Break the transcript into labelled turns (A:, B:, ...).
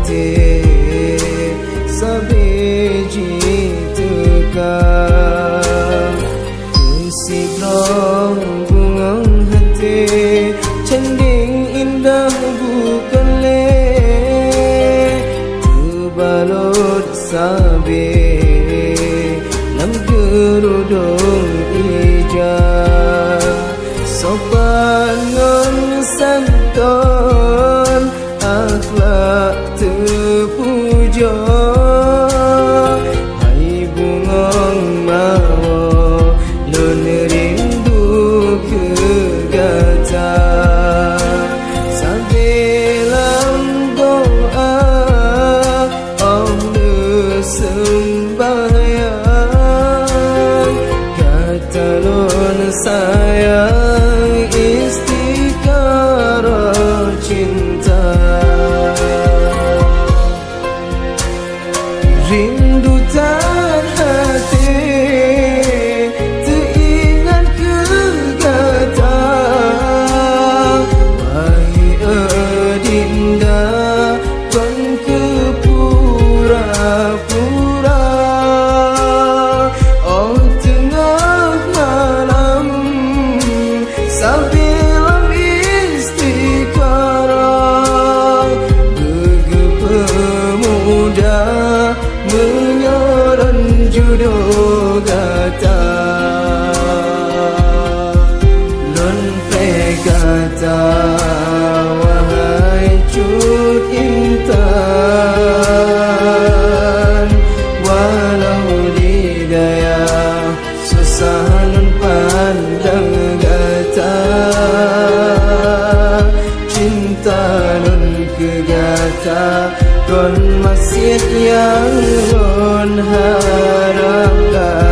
A: hati sabiji tukar usibrong bungang hati cending indah bukan le tubalot sabi lam kerudung ija sopan ngon santun akhlak terpuja hai bungong mawa lun rindu kegata sambilang doa Allah sembahyang kata lun sayang istiqarah cinta rindu tan hati teringat kegata wahai adinda kon ke pura-pura oh tengah malam sambilam istiqarah pemuda menyoran jodoh kata lon kata wahai cut intan walau di daya susah lon pandang kata cinta lon kegata kon masih yang lon harapkan